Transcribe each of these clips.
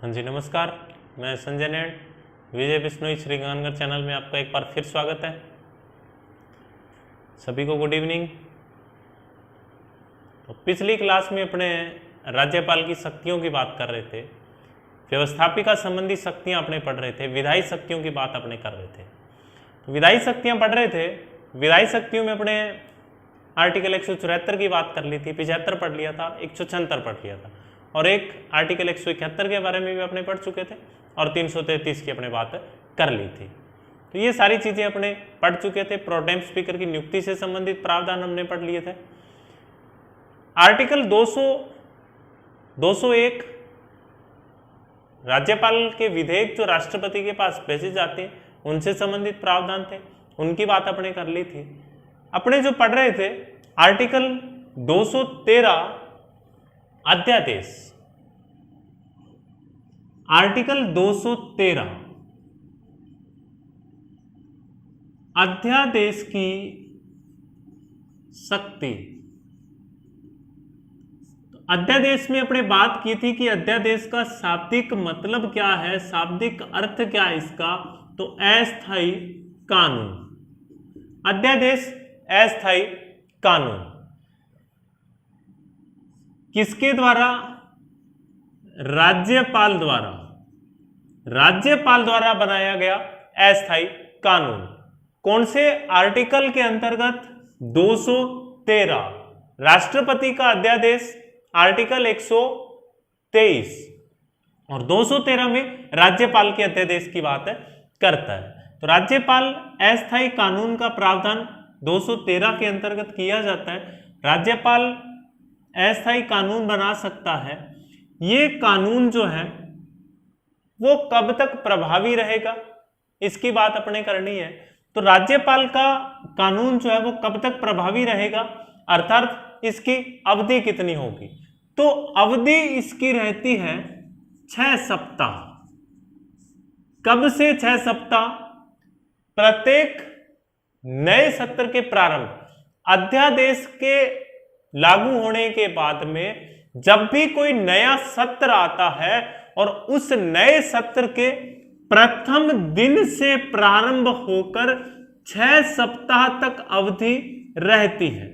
हाँ जी नमस्कार, मैं संजय नैन विजय बिश्नोई श्रीगंगानगर चैनल में आपका एक बार फिर स्वागत है। सभी को गुड इवनिंग। तो पिछली क्लास में अपने राज्यपाल की शक्तियों की बात कर रहे थे, व्यवस्थापिका संबंधी शक्तियां अपने पढ़ रहे थे, विधायी शक्तियों की बात अपने कर रहे थे। तो विधायी शक्तियां पढ़ रहे थे, विधायी शक्तियों में अपने आर्टिकल 174 की बात कर ली थी, 75 पढ़ लिया था, 176 पढ़ लिया था और एक आर्टिकल 171 के बारे में भी अपने पढ़ चुके थे और 333 की अपने बात कर ली थी। तो ये सारी चीजें अपने पढ़ चुके थे। प्रोटेम स्पीकर की नियुक्ति से संबंधित प्रावधान हमने पढ़ लिए थे। आर्टिकल 201 राज्यपाल के विधेयक जो राष्ट्रपति के पास भेजे जाते हैं उनसे संबंधित प्रावधान थे, उनकी बात अपने कर ली थी। अपने जो पढ़ रहे थे आर्टिकल 213 अध्यादेश, आर्टिकल 213 अध्यादेश की शक्ति। अध्यादेश में अपने बात की थी कि अध्यादेश का शाब्दिक मतलब क्या है, शाब्दिक अर्थ क्या है इसका, तो अस्थायी कानून। अध्यादेश अस्थायी कानून किसके द्वारा? राज्यपाल द्वारा, राज्यपाल द्वारा बनाया गया अस्थायी कानून। कौन से आर्टिकल के अंतर्गत? 213 राष्ट्रपति का अध्यादेश आर्टिकल 123 और 213 में राज्यपाल के अध्यादेश की बात करता है। तो राज्यपाल अस्थायी कानून का प्रावधान 213 के अंतर्गत किया जाता है। राज्यपाल अस्थायी कानून बना सकता है। ये कानून जो है वो कब तक प्रभावी रहेगा इसकी बात अपने करनी है। तो राज्यपाल का कानून जो है वो कब तक प्रभावी रहेगा, अर्थात इसकी अवधि कितनी होगी? तो अवधि इसकी रहती है 6 सप्ताह। कब से 6 सप्ताह? प्रत्येक नए सत्र के प्रारंभ, अध्यादेश के लागू होने के बाद में जब भी कोई नया सत्र आता है और उस नए सत्र के प्रथम दिन से प्रारंभ होकर 6 सप्ताह तक अवधि रहती है।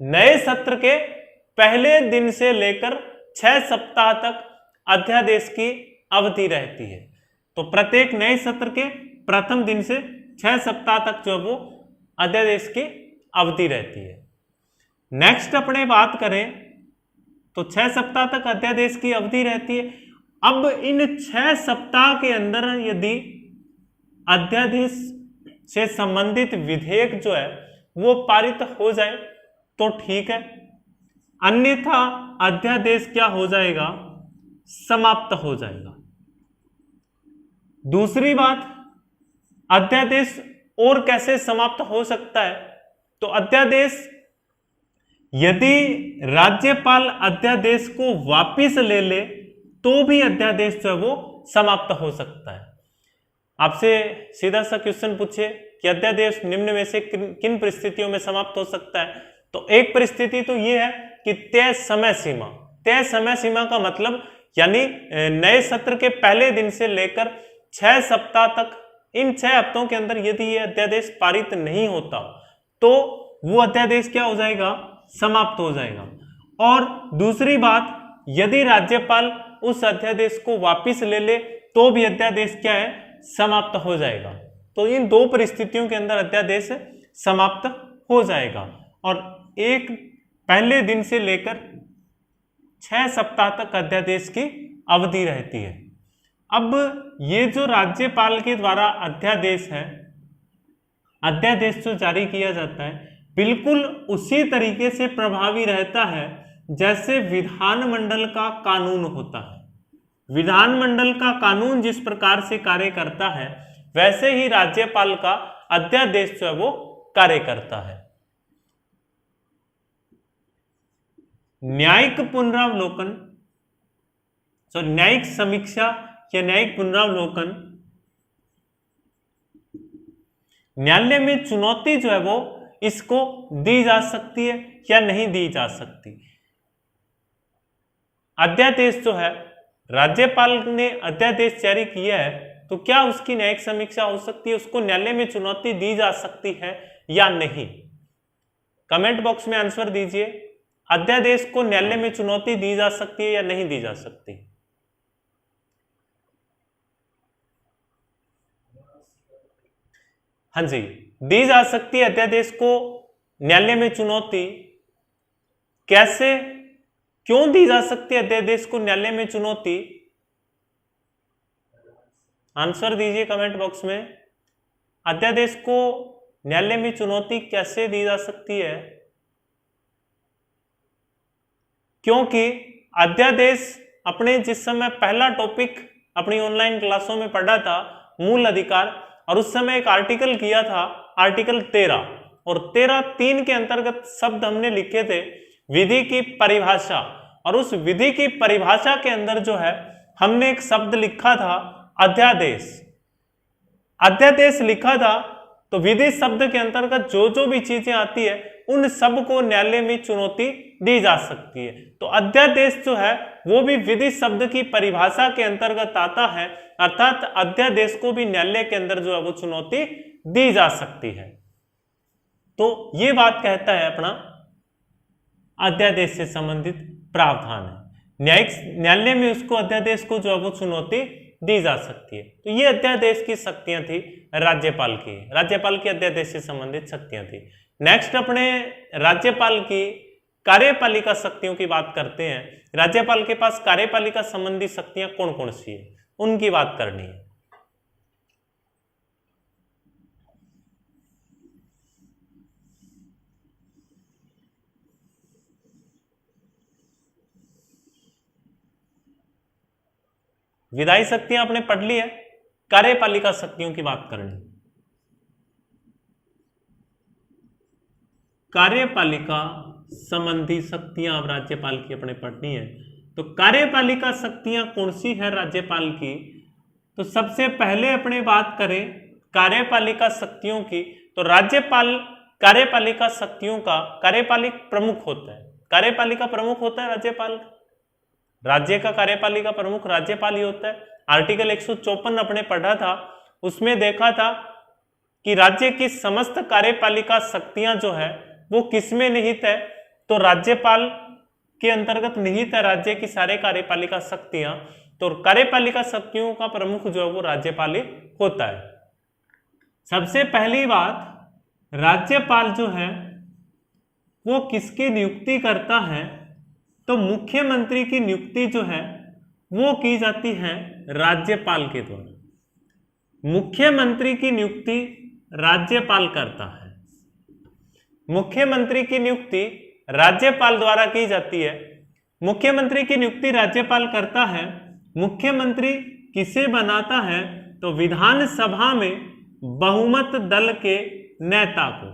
नए सत्र के पहले दिन से लेकर 6 सप्ताह तक अध्यादेश की अवधि रहती है। तो प्रत्येक नए सत्र के प्रथम दिन से 6 सप्ताह तक जो वो अध्यादेश की अवधि रहती है। नेक्स्ट अपने बात करें तो 6 सप्ताह तक अध्यादेश की अवधि रहती है। अब इन 6 सप्ताह के अंदर यदि अध्यादेश से संबंधित विधेयक जो है वो पारित हो जाए तो ठीक है, अन्यथा अध्यादेश क्या हो जाएगा? समाप्त हो जाएगा। दूसरी बात, अध्यादेश और कैसे समाप्त हो सकता है? तो अध्यादेश यदि राज्यपाल अध्यादेश को वापस ले ले तो भी अध्यादेश जो है वो समाप्त हो सकता है। आपसे सीधा सा क्वेश्चन पूछे कि अध्यादेश निम्न में से किन परिस्थितियों में समाप्त हो सकता है? तो एक परिस्थिति तो ये है कि तय समय सीमा। तय समय सीमा का मतलब यानी नए सत्र के पहले दिन से लेकर 6 सप्ताह तक, इन 6 हफ्तों के अंदर यदि ये अध्यादेश पारित नहीं होता तो वो अध्यादेश क्या हो जाएगा? समाप्त हो जाएगा। और दूसरी बात, यदि राज्यपाल उस अध्यादेश को वापस ले ले तो भी अध्यादेश क्या है? समाप्त हो जाएगा। तो इन दो परिस्थितियों के अंदर अध्यादेश समाप्त हो जाएगा और एक पहले दिन से लेकर 6 सप्ताह तक अध्यादेश की अवधि रहती है। अब ये जो राज्यपाल के द्वारा अध्यादेश है, अध्यादेश जो जारी किया जाता है बिल्कुल उसी तरीके से प्रभावी रहता है जैसे विधानमंडल का कानून होता है। विधानमंडल का कानून जिस प्रकार से कार्य करता है वैसे ही राज्यपाल का अध्यादेश जो है वो कार्य करता है। न्यायिक पुनरावलोकन, न्यायिक समीक्षा या न्यायिक पुनरावलोकन, न्यायालय में चुनौती जो है वो इसको दी जा सकती है या नहीं दी जा सकती। अध्यादेश जो है राज्यपाल ने अध्यादेश जारी किया है तो क्या उसकी न्यायिक समीक्षा हो सकती है, उसको न्यायालय में चुनौती दी जा सकती है या नहीं? कमेंट बॉक्स में आंसर दीजिए, अध्यादेश को न्यायालय में चुनौती दी जा सकती है या नहीं दी जा सकती? हाँ जी, दी जा सकती है अध्यादेश को न्यायालय में चुनौती। कैसे, क्यों दी जा सकती है अध्यादेश को न्यायालय में चुनौती? आंसर दीजिए कमेंट बॉक्स में, अध्यादेश को न्यायालय में चुनौती कैसे दी जा सकती है? क्योंकि अध्यादेश अपने जिस समय पहला टॉपिक अपनी ऑनलाइन क्लासों में पढ़ा था मूल अधिकार, और उस समय एक आर्टिकल किया था आर्टिकल 13, और 13(3) के अंतर्गत शब्द हमने लिखे थे विधि की परिभाषा, और उस विधि की परिभाषा के अंदर जो है हमने एक शब्द लिखा था अध्यादेश। अध्यादेश लिखा था तो विधि शब्द के अंतर्गत जो जो भी चीजें आती है उन सब को न्यायालय में चुनौती दी जा सकती है। तो अध्यादेश जो है वो भी विधि शब्द की परिभाषा के अंतर्गत आता है, अर्थात अध्यादेश को भी न्यायालय के अंदर जो है वो चुनौती दी जा सकती है। तो ये बात कहता है अपना अध्यादेश से संबंधित प्रावधान है, न्यायालय में उसको अध्यादेश को जो है वो चुनौती दी जा सकती है। तो ये अध्यादेश की शक्तियां थी राज्यपाल की अध्यादेश से संबंधित शक्तियां थी। नेक्स्ट अपने राज्यपाल की कार्यपालिका शक्तियों की बात करते हैं। राज्यपाल के पास कार्यपालिका संबंधी शक्तियां कौन कौन सी है, उनकी बात करनी है। विधायी शक्तियां आपने पढ़ ली है, कार्यपालिका शक्तियों की बात करनी। कार्यपालिका संबंधी शक्तियां अब राज्यपाल की अपने पढ़नी है। तो कार्यपालिका शक्तियां कौन सी है राज्यपाल की? तो सबसे पहले अपने बात करें कार्यपालिका शक्तियों की, तो राज्यपाल कार्यपालिका शक्तियों का कार्यपालिक प्रमुख होता है। कार्यपालिका प्रमुख होता है राज्यपाल, राज्य का कार्यपालिका प्रमुख राज्यपाल ही होता है। आर्टिकल 154 अपने पढ़ा था, उसमें देखा था कि राज्य की समस्त कार्यपालिका शक्तियां जो है वो किसमें निहित है, तो राज्यपाल के अंतर्गत निहित है राज्य की सारे कार्यपालिका शक्तियां। तो कार्यपालिका शक्तियों का प्रमुख जो है वो राज्यपाल ही होता है। सबसे पहली बात, राज्यपाल जो है वो किसकी नियुक्ति करता है, तो मुख्यमंत्री की नियुक्ति जो है वो की जाती है राज्यपाल के द्वारा। मुख्यमंत्री की नियुक्ति राज्यपाल करता है, मुख्यमंत्री की नियुक्ति राज्यपाल द्वारा की जाती है। मुख्यमंत्री की नियुक्ति राज्यपाल करता है। मुख्यमंत्री किसे बनाता है, तो विधानसभा में बहुमत दल के नेता को,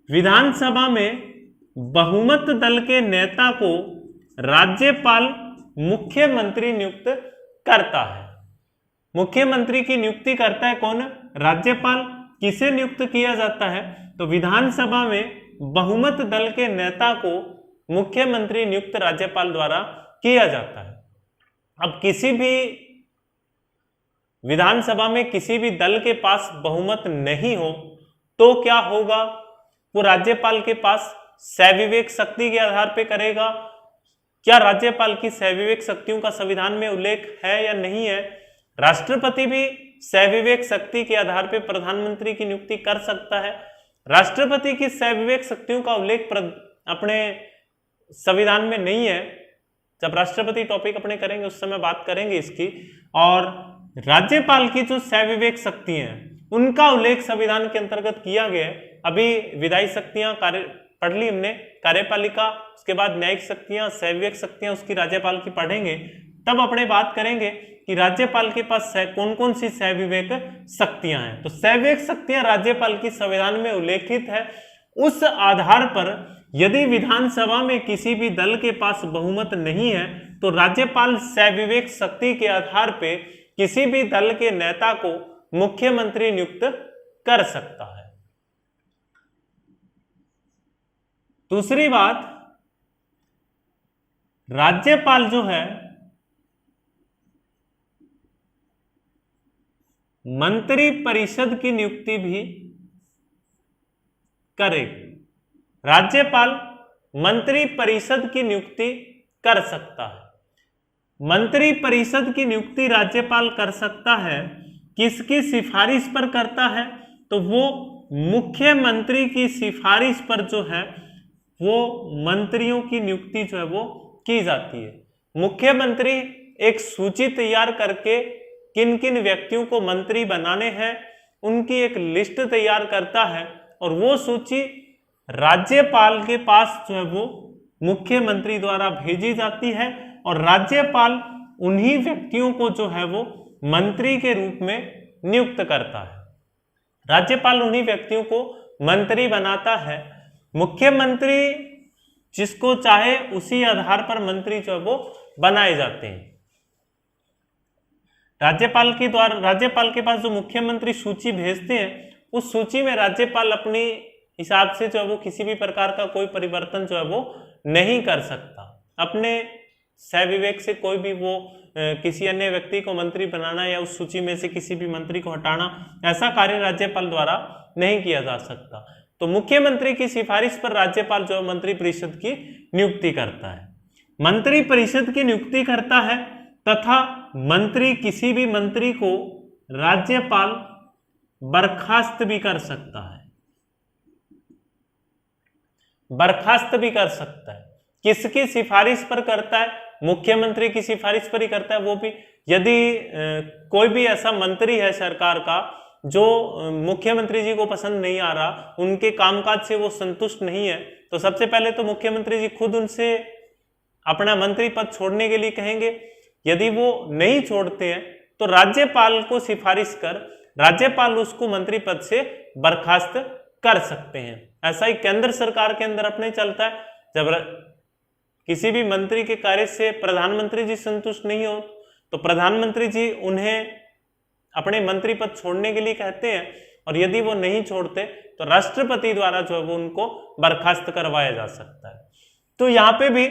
विधानसभा में बहुमत दल के नेता को राज्यपाल मुख्यमंत्री नियुक्त करता है। मुख्यमंत्री की नियुक्ति करता है कौन? राज्यपाल। किसे नियुक्त किया जाता है, तो विधानसभा में बहुमत दल के नेता को मुख्यमंत्री नियुक्त राज्यपाल द्वारा किया जाता है। अब किसी भी विधानसभा में किसी भी दल के पास बहुमत नहीं हो तो क्या होगा, वो राज्यपाल के पास सविवेक शक्ति के आधार पर करेगा। क्या राज्यपाल की सविवेक शक्तियों का संविधान में उल्लेख है या नहीं है? राष्ट्रपति भी सविवेक शक्ति के आधार पर प्रधानमंत्री की नियुक्ति कर सकता है। राष्ट्रपति की सविवेक शक्तियों का उल्लेख अपने संविधान में नहीं है। जब राष्ट्रपति टॉपिक अपने करेंगे उस समय बात करेंगे इसकी। और राज्यपाल की जो सविवेक शक्ति हैं उनका उल्लेख संविधान के अंतर्गत किया गया है। अभी विधायी शक्तियां पढ़ ली हमने, कार्यपालिका, उसके बाद न्यायिक शक्तियां, सविवेक शक्तियां उसकी राज्यपाल की पढ़ेंगे, तब अपने बात करेंगे कि राज्यपाल के पास कौन कौन सी सविवेक शक्तियां हैं। तो सविवेक शक्तियां राज्यपाल की संविधान में उल्लेखित है। उस आधार पर यदि विधानसभा में किसी भी दल के पास बहुमत नहीं है तो राज्यपाल सविवेक शक्ति के आधार पर किसी भी दल के नेता को मुख्यमंत्री नियुक्त कर सकता है। दूसरी बात, राज्यपाल जो है मंत्री परिषद की नियुक्ति भी करेगी। राज्यपाल मंत्री परिषद की नियुक्ति कर सकता है। मंत्री परिषद की नियुक्ति राज्यपाल कर सकता है, किसकी सिफारिश पर करता है? तो वो मुख्यमंत्री की सिफारिश पर जो है वो मंत्रियों की नियुक्ति जो है वो की जाती है। मुख्यमंत्री एक सूची तैयार करके किन किन व्यक्तियों को मंत्री बनाने हैं उनकी एक लिस्ट तैयार करता है और वो सूची राज्यपाल के पास जो है वो मुख्यमंत्री द्वारा भेजी जाती है और राज्यपाल उन्हीं व्यक्तियों को जो है वो मंत्री के रूप में नियुक्त करता है। राज्यपाल उन्हीं व्यक्तियों को मंत्री बनाता है। मुख्यमंत्री जिसको चाहे उसी आधार पर मंत्री जो है वो बनाए जाते हैं। राज्यपाल के पास जो मुख्यमंत्री सूची भेजते हैं उस सूची में राज्यपाल अपनी हिसाब से जो है वो किसी भी प्रकार का कोई परिवर्तन जो है वो नहीं कर सकता। अपने सहविवेक से कोई भी वो किसी अन्य व्यक्ति को मंत्री बनाना या उस सूची में से किसी भी मंत्री को हटाना, ऐसा कार्य राज्यपाल द्वारा नहीं किया जा सकता। तो मुख्यमंत्री की सिफारिश पर राज्यपाल जो है मंत्री परिषद की नियुक्ति करता है। मंत्री परिषद की नियुक्ति करता है तथा मंत्री किसी भी मंत्री को राज्यपाल बर्खास्त भी कर सकता है। बर्खास्त भी कर सकता है। किसकी सिफारिश पर करता है? मुख्यमंत्री की सिफारिश पर ही करता है। वो भी यदि कोई भी ऐसा मंत्री है सरकार का जो मुख्यमंत्री जी को पसंद नहीं आ रहा, उनके कामकाज से वो संतुष्ट नहीं है, तो सबसे पहले तो मुख्यमंत्री जी खुद उनसे अपना मंत्री पद छोड़ने के लिए कहेंगे। यदि वो नहीं छोड़ते हैं तो राज्यपाल को सिफारिश कर राज्यपाल उसको मंत्री पद से बर्खास्त कर सकते हैं। ऐसा ही केंद्र सरकार के अंदर अपने चलता है। जब किसी भी मंत्री के कार्य से प्रधानमंत्री जी संतुष्ट नहीं हो तो प्रधानमंत्री जी उन्हें अपने मंत्री पद छोड़ने के लिए कहते हैं और यदि वो नहीं छोड़ते तो राष्ट्रपति द्वारा जो है वो उनको बर्खास्त करवाया जा सकता है। तो यहाँ पे भी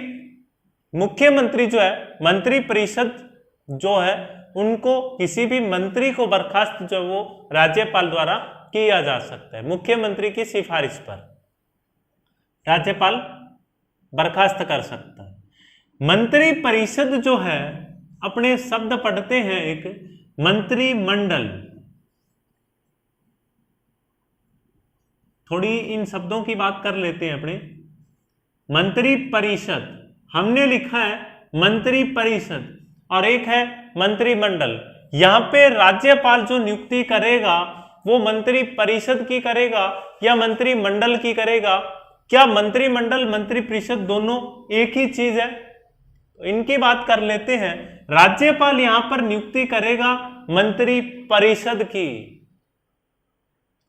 मुख्यमंत्री जो है मंत्री परिषद जो है उनको किसी भी मंत्री को बर्खास्त जो है वो राज्यपाल द्वारा किया जा सकता है। मुख्यमंत्री की सिफारिश पर राज्यपाल बर्खास्त कर सकता है। मंत्री परिषद जो है अपने शब्द पढ़ते हैं एक मंत्रिमंडल। थोड़ी इन शब्दों की बात कर लेते हैं अपने। मंत्री परिषद हमने लिखा है मंत्री परिषद और एक है मंत्रिमंडल। यहां पे राज्यपाल जो नियुक्ति करेगा वो मंत्री परिषद की करेगा या मंत्रिमंडल की करेगा? क्या मंत्रिमंडल मंत्री परिषद दोनों एक ही चीज है? तो इनकी बात कर लेते हैं। राज्यपाल यहां पर नियुक्ति करेगा मंत्री परिषद की।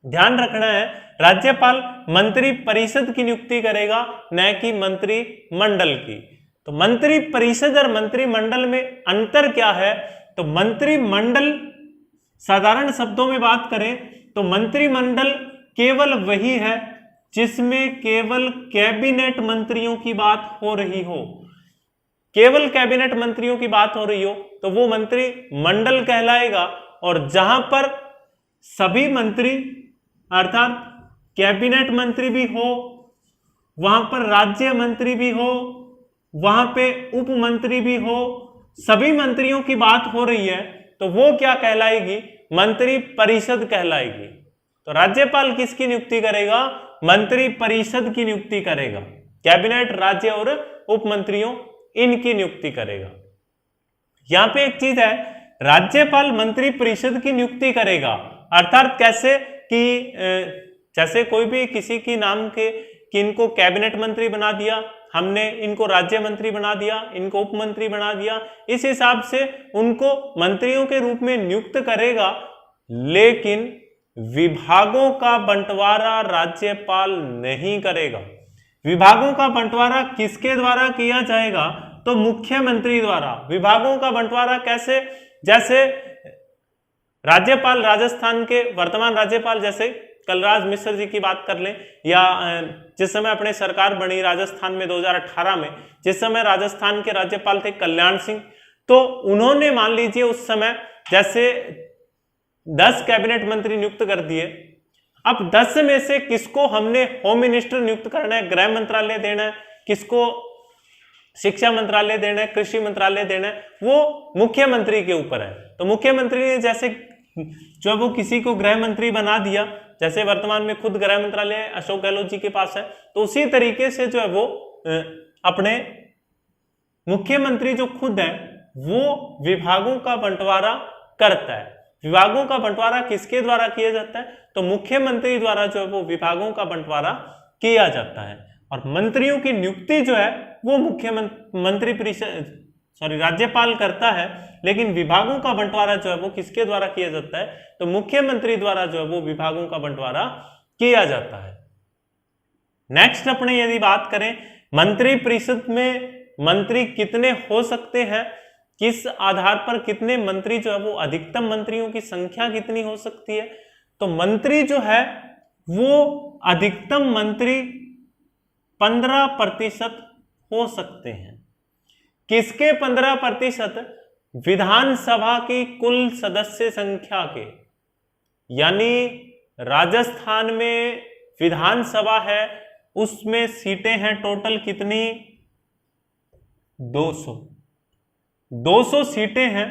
ध्यान रखना है, राज्यपाल मंत्री परिषद की नियुक्ति करेगा न कि मंत्रिमंडल की। तो मंत्री परिषद और मंत्रिमंडल में अंतर क्या है? तो मंत्रिमंडल साधारण शब्दों में बात करें तो मंत्रिमंडल केवल वही है जिसमें केवल कैबिनेट मंत्रियों की बात हो रही हो। केवल कैबिनेट मंत्रियों की बात हो रही हो तो वो मंत्रिमंडल कहलाएगा। और जहां पर सभी मंत्री अर्थात कैबिनेट मंत्री भी हो, वहां पर राज्य मंत्री भी हो, वहां पे उप मंत्री भी हो, सभी मंत्रियों की बात हो रही है तो वो क्या कहलाएगी? मंत्री परिषद कहलाएगी। तो राज्यपाल किसकी नियुक्ति करेगा? मंत्री परिषद की नियुक्ति करेगा। कैबिनेट, राज्य और उप मंत्रियों इनकी नियुक्ति करेगा। यहां पे एक चीज है, राज्यपाल मंत्री परिषद की नियुक्ति करेगा अर्थात कैसे कि जैसे कोई भी किसी की नाम के कि इनको कैबिनेट मंत्री बना दिया हमने, इनको राज्य मंत्री बना दिया, इनको उप मंत्री बना दिया, इस हिसाब से उनको मंत्रियों के रूप में नियुक्त करेगा। लेकिन विभागों का बंटवारा राज्यपाल नहीं करेगा। विभागों का बंटवारा किसके द्वारा किया जाएगा? तो मुख्यमंत्री द्वारा। विभागों का बंटवारा कैसे? जैसे राज्यपाल राजस्थान के वर्तमान राज्यपाल जैसे कलराज मिश्र जी की बात कर लें, या जिस समय अपने सरकार बनी राजस्थान में 2018 में, जिस समय राजस्थान के राज्यपाल थे कल्याण सिंह, तो उन्होंने मान लीजिए उस समय जैसे 10 कैबिनेट मंत्री नियुक्त कर दिए। अब 10 में से किसको हमने होम मिनिस्टर नियुक्त करना है, गृह मंत्रालय देना है, किसको शिक्षा मंत्रालय देना है, कृषि मंत्रालय देना है, वो मुख्यमंत्री के ऊपर है। तो मुख्यमंत्री ने जैसे जो है वो किसी को गृह मंत्री बना दिया, जैसे वर्तमान में खुद गृह मंत्रालय अशोक गहलोत जी के पास है, तो उसी तरीके से जो है वो अपने मुख्यमंत्री जो खुद है वो विभागों का बंटवारा करता है। विभागों का बंटवारा किसके द्वारा किया जाता है, तो मुख्यमंत्री द्वारा जो है वो विभागों का बंटवारा किया जाता है। और मंत्रियों की नियुक्ति जो है वो मुख्यमंत्री परिषद राज्यपाल करता है, लेकिन विभागों का बंटवारा जो है वो किसके द्वारा किया जाता है, तो मुख्यमंत्री द्वारा जो है वो विभागों का बंटवारा किया जाता है। नेक्स्ट अपने यदि बात करें मंत्री परिषद में मंत्री कितने हो सकते हैं, किस आधार पर कितने मंत्री जो है वो अधिकतम मंत्रियों की संख्या कितनी हो सकती है, तो मंत्री जो है वो अधिकतम मंत्री 15% हो सकते हैं। किसके 15%? विधानसभा की कुल सदस्य संख्या के, यानी राजस्थान में विधानसभा है, उसमें सीटें हैं टोटल कितनी? 200 सीटें हैं।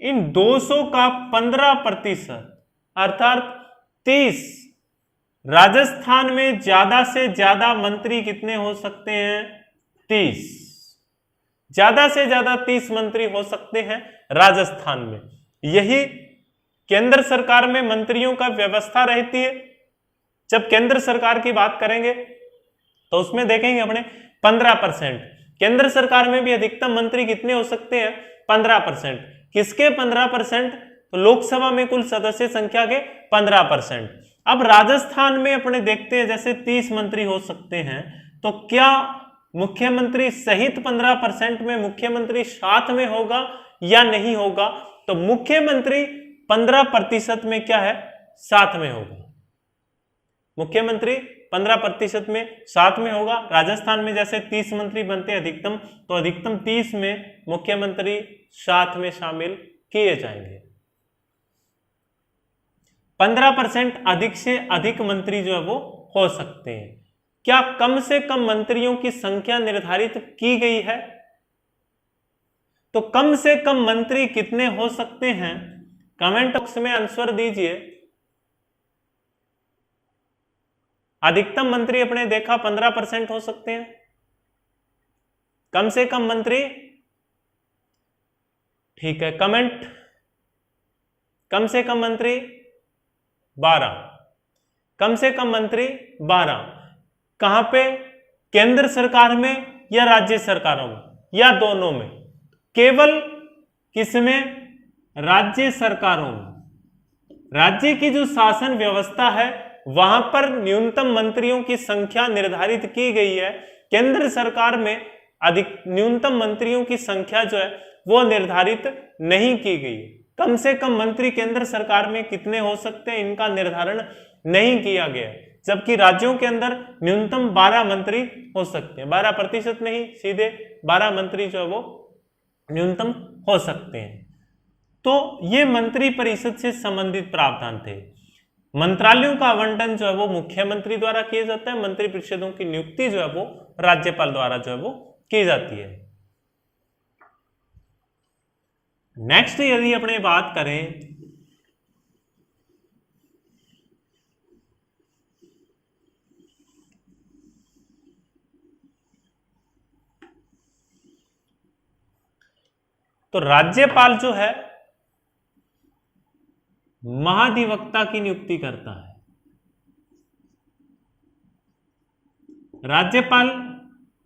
इन 200 का 15% अर्थात 30, राजस्थान में ज्यादा से ज्यादा मंत्री कितने हो सकते हैं? 30, ज्यादा से ज्यादा 30 मंत्री हो सकते हैं राजस्थान में। यही केंद्र सरकार में मंत्रियों का व्यवस्था रहती है। जब केंद्र सरकार की बात करेंगे तो उसमें देखेंगे अपने 15%। केंद्र सरकार में भी अधिकतम मंत्री कितने हो सकते हैं? 15%। किसके 15%? तो लोकसभा में कुल सदस्य संख्या के 15%। अब राजस्थान में अपने देखते हैं जैसे 30 मंत्री हो सकते हैं, तो क्या मुख्यमंत्री सहित 15% में मुख्यमंत्री साथ में होगा या नहीं होगा? तो मुख्यमंत्री 15% में क्या है? साथ में होगा। मुख्यमंत्री 15% में साथ में होगा। राजस्थान में जैसे 30 मंत्री बनते हैं अधिकतम, तो अधिकतम 30 में मुख्यमंत्री साथ में शामिल किए जाएंगे। 15% अधिक से अधिक मंत्री जो है वो हो सकते हैं। क्या कम से कम मंत्रियों की संख्या निर्धारित की गई है? तो कम से कम मंत्री कितने हो सकते हैं? कमेंट बॉक्स में आंसर दीजिए। अधिकतम मंत्री अपने देखा 15% हो सकते हैं। कम से कम मंत्री, ठीक है, कमेंट। कम से कम मंत्री 12, कम से कम मंत्री 12। कहां पे? केंद्र सरकार में या राज्य सरकारों में या दोनों में? केवल किसमें? राज्य सरकारों में। राज्य की जो शासन व्यवस्था है वहां पर न्यूनतम मंत्रियों की संख्या निर्धारित की गई है। केंद्र सरकार में न्यूनतम मंत्रियों की संख्या जो है वो निर्धारित नहीं की गई है। कम से कम मंत्री केंद्र सरकार में कितने हो सकते हैं, इनका निर्धारण नहीं किया गया है। जबकि राज्यों के अंदर न्यूनतम 12 मंत्री हो सकते हैं। 12% नहीं, सीधे 12 मंत्री जो है वो न्यूनतम हो सकते हैं। तो ये मंत्री परिषद से संबंधित प्रावधान थे। मंत्रालयों का आवंटन जो है वो मुख्यमंत्री द्वारा किया जाता है। मंत्री परिषदों की नियुक्ति जो है वो राज्यपाल द्वारा जो है वो की जाती है। नेक्स्ट यदि अपने बात करें तो राज्यपाल जो है महाधिवक्ता की नियुक्ति करता है। राज्यपाल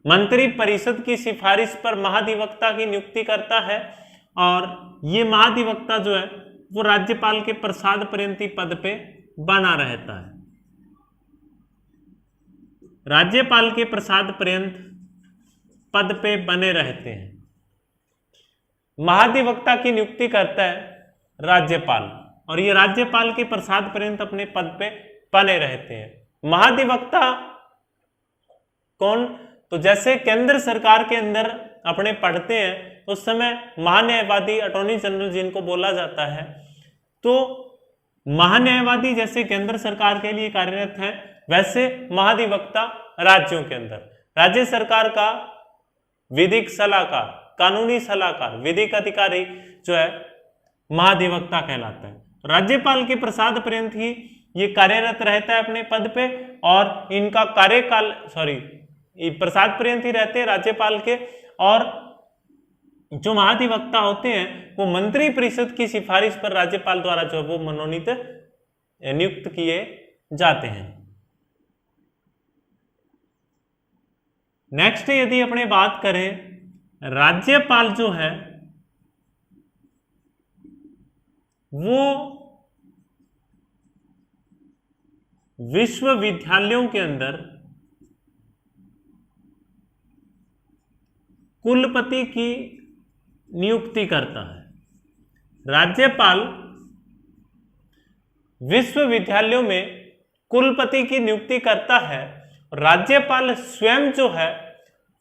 मंत्री परिषद की सिफारिश पर महाधिवक्ता की नियुक्ति करता है और ये महाधिवक्ता जो है वो राज्यपाल के प्रसाद पर्यंती पद पे बना रहता है। राज्यपाल के प्रसाद पर्यंत पद पे बने रहते हैं। महाधिवक्ता की नियुक्ति करता है राज्यपाल और ये राज्यपाल के प्रसाद पर्यंत अपने पद पे बने रहते हैं। महाधिवक्ता कौन? तो जैसे केंद्र सरकार के अंदर अपने पढ़ते हैं उस समय महान्यायवादी, अटॉर्नी जनरल जिनको बोला जाता है, तो महान्यायवादी जैसे केंद्र सरकार के लिए कार्यरत है, वैसे महाधिवक्ता राज्यों के अंदर। राज्य सरकार का विधिक सलाहकार, कानूनी सलाहकार, विधिक अधिकारी जो है महाधिवक्ता कहलाता है। राज्यपाल के प्रसाद पर्यंत ही ये कार्यरत रहता है अपने पद पे, और इनका कार्यकाल प्रसाद पर्यंत ही रहते हैं राज्यपाल के, और जो महाधिवक्ता होते हैं वो मंत्री परिषद की सिफारिश पर राज्यपाल द्वारा जो वो मनोनीत नियुक्त किए जाते हैं। नेक्स्ट यदि अपने बात करें, राज्यपाल जो है वो विश्वविद्यालयों के अंदर कुलपति की नियुक्ति करता है। राज्यपाल विश्वविद्यालयों में कुलपति की नियुक्ति करता है। राज्यपाल स्वयं जो है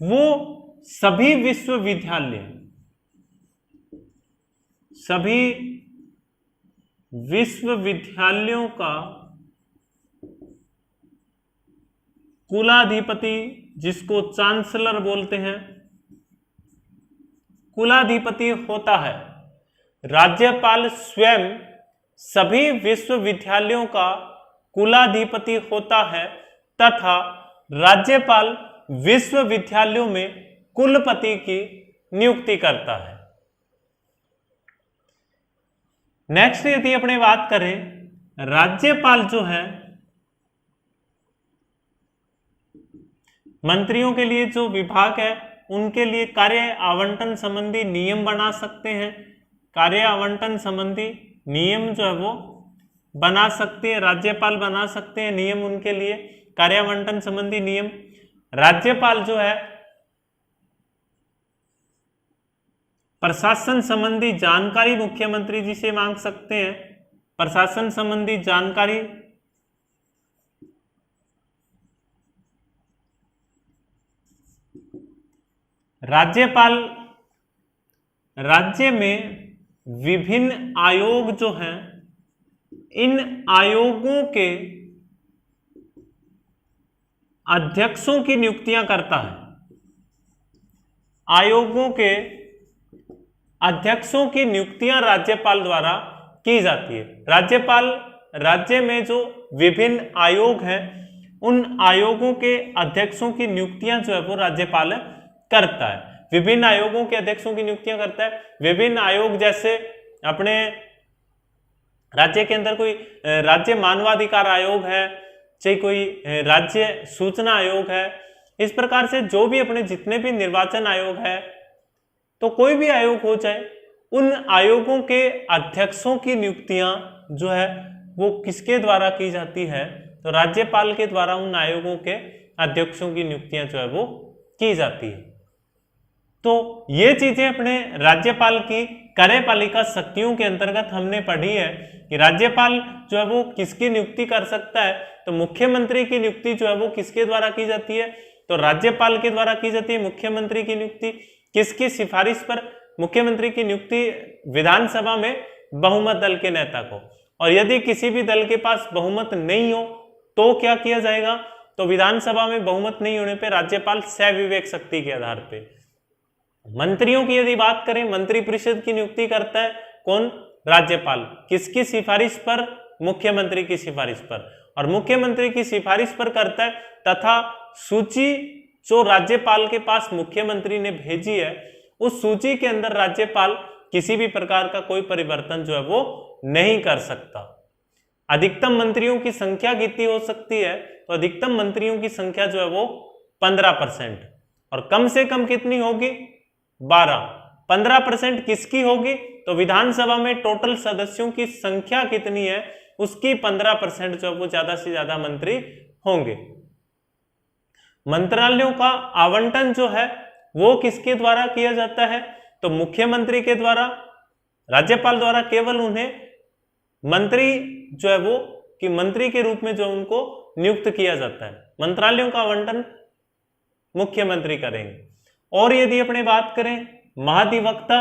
वो सभी विश्वविद्यालयों का कुलाधिपति, जिसको चांसलर बोलते हैं, कुलाधिपति होता है। राज्यपाल स्वयं सभी विश्वविद्यालयों का कुलाधिपति होता है तथा राज्यपाल विश्वविद्यालयों में कुलपति की नियुक्ति करता है। नेक्स्ट यदि अपने बात करें, राज्यपाल जो है मंत्रियों के लिए जो विभाग है उनके लिए कार्य आवंटन संबंधी नियम बना सकते हैं। कार्य आवंटन संबंधी नियम जो है वो बना सकते हैं, राज्यपाल बना सकते हैं नियम उनके लिए, कार्य आवंटन संबंधी नियम। राज्यपाल जो है प्रशासन संबंधी जानकारी मुख्यमंत्री जी से मांग सकते हैं। प्रशासन संबंधी जानकारी राज्यपाल राज्य में विभिन्न आयोग जो हैं, इन आयोगों के अध्यक्षों की नियुक्तियां करता है। आयोगों के अध्यक्षों की नियुक्तियां राज्यपाल द्वारा की जाती है। राज्यपाल राज्य में जो विभिन्न आयोग हैं उन आयोगों के अध्यक्षों की नियुक्तियां जो है वो राज्यपाल करता है। विभिन्न आयोगों के अध्यक्षों की नियुक्तियां करता है। विभिन्न आयोग जैसे अपने राज्य के अंदर कोई राज्य मानवाधिकार आयोग है, चाहे कोई राज्य सूचना आयोग है, इस प्रकार से जो भी अपने जितने भी निर्वाचन आयोग है, तो कोई भी आयोग हो जाए, उन आयोगों के अध्यक्षों की नियुक्तियां जो है वो किसके द्वारा की जाती है, तो राज्यपाल के द्वारा उन आयोगों के अध्यक्षों की नियुक्तियां जो है वो की जाती है। तो ये चीजें अपने राज्यपाल की कार्यपालिका शक्तियों के अंतर्गत हमने पढ़ी है कि राज्यपाल जो है वो किसकी नियुक्ति कर सकता है। तो मुख्यमंत्री की नियुक्ति जो है वो किसके द्वारा की जाती है, तो राज्यपाल के द्वारा की जाती है। मुख्यमंत्री की नियुक्ति किसकी सिफारिश पर? मुख्यमंत्री की नियुक्ति विधानसभा में बहुमत दल के नेता को, और यदि किसी भी दल के पास बहुमत नहीं हो तो क्या किया जाएगा, तो विधानसभा में बहुमत नहीं होने पर राज्यपाल स्वविवेक शक्ति के आधार पर। मंत्रियों की यदि बात करें, मंत्री परिषद की नियुक्ति करता है कौन? राज्यपाल। किसकी सिफारिश पर? मुख्यमंत्री की सिफारिश पर। और मुख्यमंत्री की सिफारिश पर करता है तथा सूची जो राज्यपाल के पास मुख्यमंत्री ने भेजी है, उस सूची के अंदर राज्यपाल किसी भी प्रकार का कोई परिवर्तन जो है वो नहीं कर सकता। अधिकतम मंत्रियों की संख्या कितनी हो सकती है, तो अधिकतम मंत्रियों की संख्या जो है वो 15%, और कम से कम कितनी होगी? 12। 15% किसकी होगी, तो विधानसभा में टोटल सदस्यों की संख्या कितनी है उसकी 15% जो वो ज्यादा से ज्यादा मंत्री होंगे। मंत्रालयों का आवंटन जो है वो किसके द्वारा किया जाता है, तो मुख्यमंत्री के द्वारा। राज्यपाल द्वारा केवल उन्हें मंत्री जो है वो कि मंत्री के रूप में जो उनको नियुक्त किया जाता है। मंत्रालयों का आवंटन मुख्यमंत्री करेंगे। और यदि अपने बात करें, महाधिवक्ता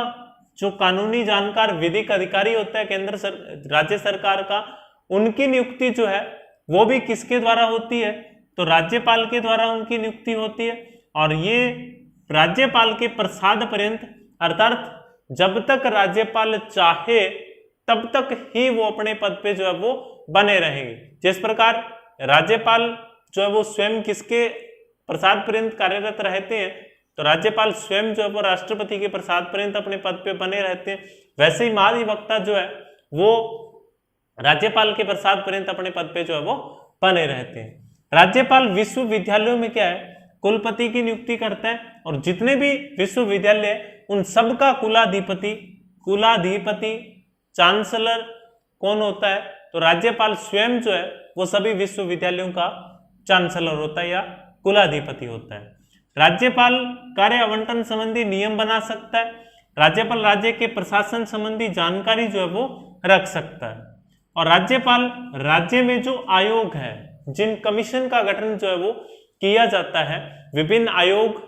जो कानूनी जानकार विधिक अधिकारी होता है राज्य सरकार का, उनकी नियुक्ति जो है वो भी किसके द्वारा होती है, तो राज्यपाल के द्वारा उनकी नियुक्ति होती है। और ये राज्यपाल के प्रसाद पर्यंत, अर्थात जब तक राज्यपाल चाहे तब तक ही वो अपने पद पे जो है वो बने रहेंगे। जिस प्रकार राज्यपाल जो है वो स्वयं किसके प्रसाद पर्यंत कार्यरत रहते हैं, तो राज्यपाल स्वयं जो है वो राष्ट्रपति के प्रसाद पर्यंत अपने पद पे बने रहते हैं, वैसे ही महाधिवक्ता जो है वो राज्यपाल के प्रसाद पर्यंत अपने पद पे जो है वो बने रहते हैं। राज्यपाल विश्वविद्यालयों में क्या है, कुलपति की नियुक्ति करता है, और जितने भी विश्वविद्यालय उन सब का कुलाधिपति चांसलर कौन होता है, तो राज्यपाल स्वयं जो है वो सभी विश्वविद्यालयों का चांसलर होता है या कुलाधिपति होता है। राज्यपाल कार्य आवंटन संबंधी नियम बना सकता है। राज्यपाल राज्य के प्रशासन संबंधी जानकारी जो है वो रख सकता है। और राज्यपाल राज्य में जो आयोग है, जिन कमीशन का गठन जो है वो किया जाता है, विभिन्न आयोग,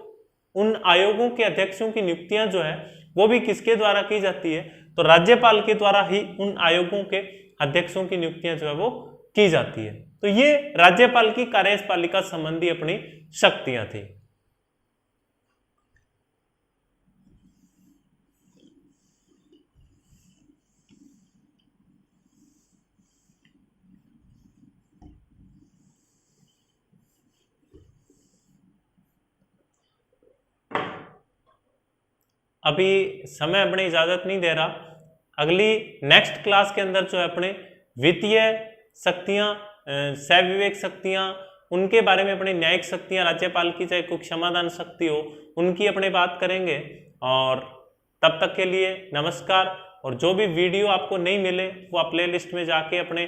उन आयोगों के अध्यक्षों की नियुक्तियां जो है वो भी किसके द्वारा की जाती है, तो राज्यपाल के द्वारा ही उन आयोगों के अध्यक्षों की नियुक्तियां जो है वो की जाती है। तो ये राज्यपाल की कार्यपालिका संबंधी अपनी शक्तियां थी। अभी समय अपने इजाजत नहीं दे रहा, अगली नेक्स्ट क्लास के अंदर जो है अपने वित्तीय शक्तियां, सविवेक शक्तियां, उनके बारे में अपने न्यायिक शक्तियां, राज्यपाल की चाहे कोई क्षमादान शक्ति हो उनकी अपने बात करेंगे। और तब तक के लिए नमस्कार। और जो भी वीडियो आपको नहीं मिले वो आप प्ले लिस्ट में जाके अपने